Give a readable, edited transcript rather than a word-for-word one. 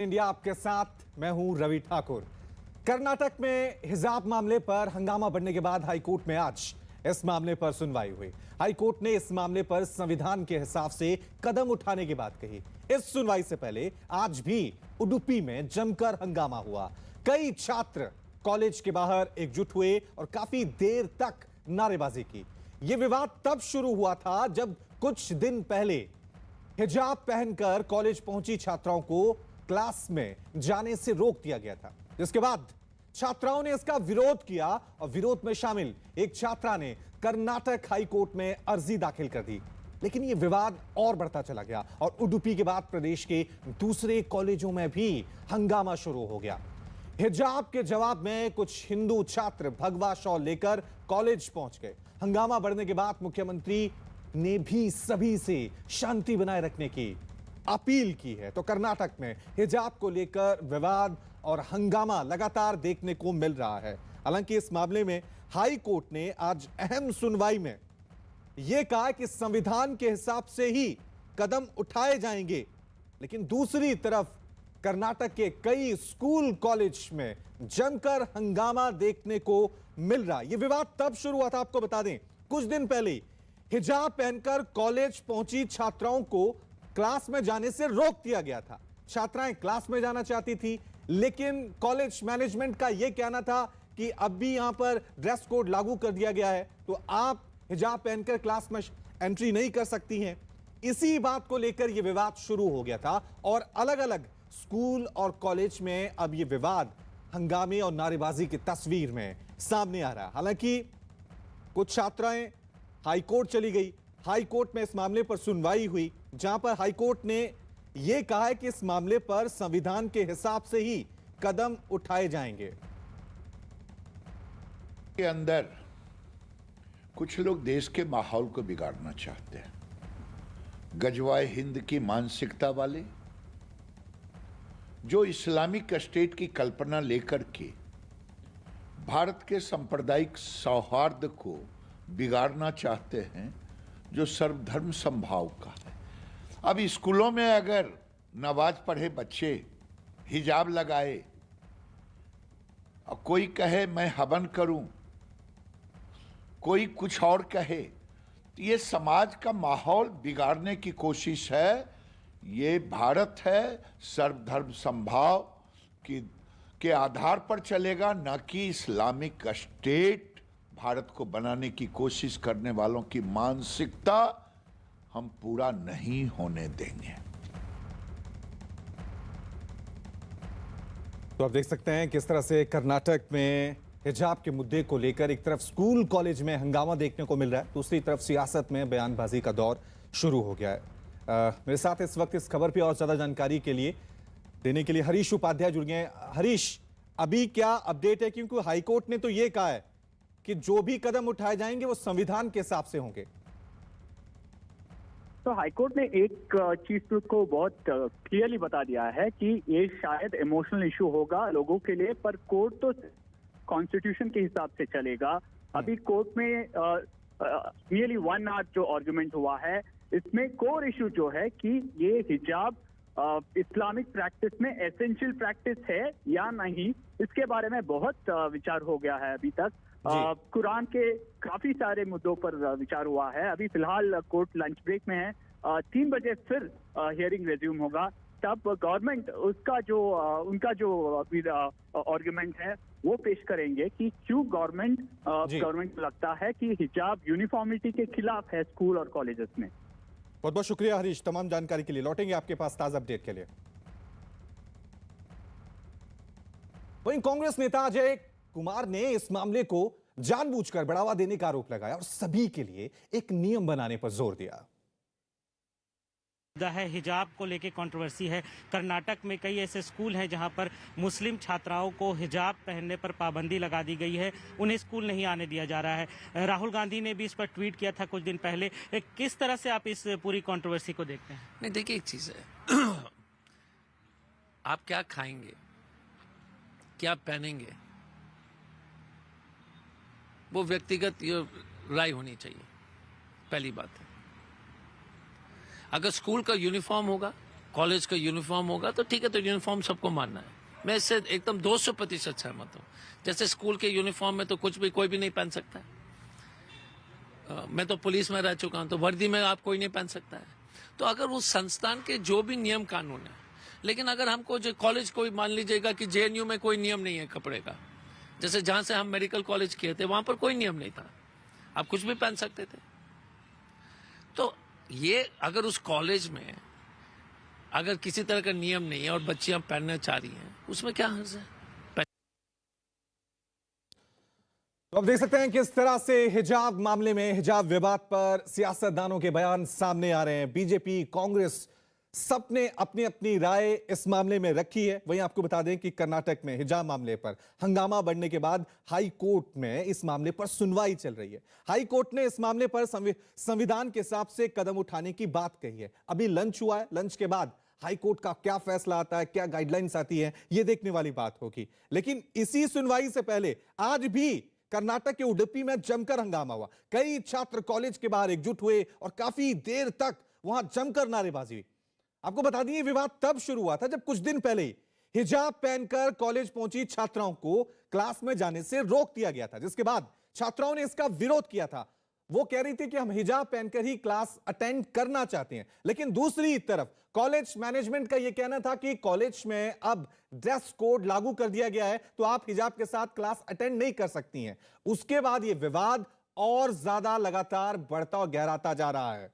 India आपके साथ मैं हूं रवि ठाकुर। कर्नाटक में हिजाब मामले पर हंगामा बढ़ने के बाद हाईकोर्ट में आज इस मामले पर सुनवाई हुई। हाईकोर्ट ने इस मामले पर संविधान के हिसाब से कदम उठाने की बात कही। इस सुनवाई से पहले आज भी उडुपी में जमकर हंगामा हुआ। कई छात्र कॉलेज के बाहर एकजुट हुए और काफी देर तक नारेबाजी की। यह विवाद तब शुरू हुआ था जब कुछ दिन पहले हिजाब पहनकर कॉलेज पहुंची छात्राओं को क्लास में जाने से रोक दिया गया था, जिसके बाद छात्राओं ने इसका विरोध किया और विरोध में शामिल एक छात्रा ने कर्नाटक हाई कोर्ट में अर्जी दाखिल कर दी। लेकिन यह विवाद और बढ़ता चला गया और उडुपी के बाद प्रदेश के दूसरे कॉलेजों में भी हंगामा शुरू हो गया। हिजाब के जवाब में कुछ हिंदू छात्र भगवा शॉल लेकर कॉलेज पहुंच गए। हंगामा बढ़ने के बाद मुख्यमंत्री ने भी सभी से शांति बनाए रखने की अपील की है। तो कर्नाटक में हिजाब को लेकर विवाद और हंगामा लगातार देखने को मिल रहा है। हालांकि इस मामले में हाई कोर्ट ने आज अहम सुनवाई में यह कहा कि संविधान के हिसाब से ही कदम उठाए जाएंगे। लेकिन दूसरी तरफ कर्नाटक के कई स्कूल कॉलेज में जमकर हंगामा देखने को मिल रहा है। यह विवाद तब शुरू हुआ था, आपको बता दें, कुछ दिन पहले हिजाब पहनकर कॉलेज पहुंची छात्राओं को क्लास में जाने से रोक दिया गया था। छात्राएं क्लास में जाना चाहती थी, लेकिन कॉलेज मैनेजमेंट का यह कहना था कि अब भी यहां पर ड्रेस कोड लागू कर दिया गया है, तो आप हिजाब पहनकर क्लास में एंट्री नहीं कर सकती हैं। इसी बात को लेकर यह विवाद शुरू हो गया था और अलग अलग स्कूल और कॉलेज में अब यह विवाद हंगामे और नारेबाजी की तस्वीर में सामने आ रहा है। हालांकि कुछ छात्राएं हाईकोर्ट चली गई। हाईकोर्ट में इस मामले पर सुनवाई हुई, जहां पर हाईकोर्ट ने यह कहा है कि इस मामले पर संविधान के हिसाब से ही कदम उठाए जाएंगे। के अंदर कुछ लोग देश के माहौल को बिगाड़ना चाहते हैं। गजवाए हिंद की मानसिकता वाले जो इस्लामिक स्टेट की कल्पना लेकर के भारत के सांप्रदायिक सौहार्द को बिगाड़ना चाहते हैं, जो सर्वधर्म समभाव का है। अब स्कूलों में अगर नमाज पढ़े बच्चे हिजाब लगाए और कोई कहे मैं हवन करूं, कोई कुछ और कहे, तो ये समाज का माहौल बिगाड़ने की कोशिश है। ये भारत है, सर्वधर्म समभाव के आधार पर चलेगा, न कि इस्लामिक स्टेट भारत को बनाने की कोशिश करने वालों की मानसिकता हम पूरा नहीं होने देंगे। तो आप देख सकते हैं किस तरह से कर्नाटक में हिजाब के मुद्दे को लेकर एक तरफ स्कूल कॉलेज में हंगामा देखने को मिल रहा है, दूसरी तरफ सियासत में बयानबाजी का दौर शुरू हो गया है। मेरे साथ इस वक्त इस खबर पर और ज्यादा जानकारी के लिए देने के लिए हरीश उपाध्याय जुड़ गए हैं। हरीश, अभी क्या अपडेट है? क्योंकि हाईकोर्ट ने तो यह कहा है कि जो भी कदम उठाए जाएंगे वो संविधान के हिसाब से होंगे। तो हाईकोर्ट ने एक चीज को बहुत क्लियरली बता दिया है कि ये शायद इमोशनल इशू होगा लोगों के लिए, पर कोर्ट तो कॉन्स्टिट्यूशन के हिसाब से चलेगा। अभी कोर्ट में नियरली 1 आवर जो आर्गुमेंट हुआ है, इसमें कोर इशू जो है कि ये हिजाब इस्लामिक प्रैक्टिस में एसेंशियल प्रैक्टिस है या नहीं, इसके बारे में बहुत विचार हो गया है अभी तक। कुरान के काफी सारे मुद्दों पर विचार हुआ है। अभी फिलहाल कोर्ट लंच ब्रेक में है। 3 बजे फिर हियरिंग रेज्यूम होगा, तब गवर्नमेंट उनका जो आर्गुमेंट है वो पेश करेंगे कि क्यों गवर्नमेंट को लगता है कि हिजाब यूनिफॉर्मिटी के खिलाफ है स्कूल और कॉलेजेस में। बहुत बहुत शुक्रिया हरीश, तमाम जानकारी के लिए। लौटेंगे आपके पास ताजा अपडेट के लिए। वहीं कांग्रेस नेता अजय कुमार ने इस मामले को जानबूझकर बढ़ावा देने का आरोप लगाया और सभी के लिए एक नियम बनाने पर जोर दिया। है हिजाब को लेकर कंट्रोवर्सी है। कर्नाटक में कई ऐसे स्कूल हैं जहां पर मुस्लिम छात्राओं को हिजाब पहनने पर पाबंदी लगा दी गई है, उन्हें स्कूल नहीं आने दिया जा रहा है। राहुल गांधी ने भी इस पर ट्वीट किया था कुछ दिन पहले। किस तरह से आप इस पूरी कंट्रोवर्सी को देखते हैं? नहीं, देखिए एक चीज है, आप क्या खाएंगे, क्या पहनेंगे, वो व्यक्तिगत राय होनी चाहिए, पहली बात है। अगर स्कूल का यूनिफॉर्म होगा कॉलेज का यूनिफॉर्म होगा तो ठीक है, तो यूनिफॉर्म सबको मानना है। मैं इससे एकदम 200% सहमत हूँ। जैसे स्कूल के यूनिफॉर्म में तो कुछ भी कोई भी नहीं पहन सकता है। मैं तो पुलिस में रह चुका हूँ, तो वर्दी में आप कोई नहीं पहन सकता है। तो अगर उस संस्थान के जो भी नियम कानून है, लेकिन अगर हमको जो कॉलेज कोई मान लीजिएगा कि जेएनयू में कोई नियम नहीं है कपड़े का, जैसे जहां से हम मेडिकल कॉलेज किए थे वहां पर कोई नियम नहीं था, आप कुछ भी पहन सकते थे। तो ये अगर उस कॉलेज में अगर किसी तरह का नियम नहीं है और बच्चियां पहनना चाह रही हैं, उसमें क्या हर्ज है? तो अब देख सकते हैं किस तरह से हिजाब मामले में, हिजाब विवाद पर सियासतदानों के बयान सामने आ रहे हैं। बीजेपी, कांग्रेस सबने अपनी अपनी राय इस मामले में रखी है। वहीं आपको बता दें कि कर्नाटक में हिजाब मामले पर हंगामा बढ़ने के बाद हाई कोर्ट में इस मामले पर सुनवाई चल रही है। हाई कोर्ट ने इस मामले पर संविधान के हिसाब से कदम उठाने की बात कही है। अभी लंच हुआ है, लंच के बाद हाई कोर्ट का क्या फैसला आता है, क्या गाइडलाइंस आती है, यह देखने वाली बात होगी। लेकिन इसी सुनवाई से पहले आज भी कर्नाटक के उडुपी में जमकर हंगामा हुआ। कई छात्र कॉलेज के बाहर एकजुट हुए और काफी देर तक वहां जमकर नारेबाजी हुई। आपको बता दें, विवाद तब शुरू हुआ था जब कुछ दिन पहले ही हिजाब पहनकर कॉलेज पहुंची छात्राओं को क्लास में जाने से रोक दिया गया था, जिसके बाद छात्राओं ने इसका विरोध किया था। वो कह रही थी कि हम हिजाब पहनकर ही क्लास अटेंड करना चाहते हैं। लेकिन दूसरी तरफ कॉलेज मैनेजमेंट का यह कहना था कि कॉलेज में अब ड्रेस कोड लागू कर दिया गया है, तो आप हिजाब के साथ क्लास अटेंड नहीं कर सकती हैं। उसके बाद यह विवाद और ज्यादा लगातार बढ़ता और गहराता जा रहा है।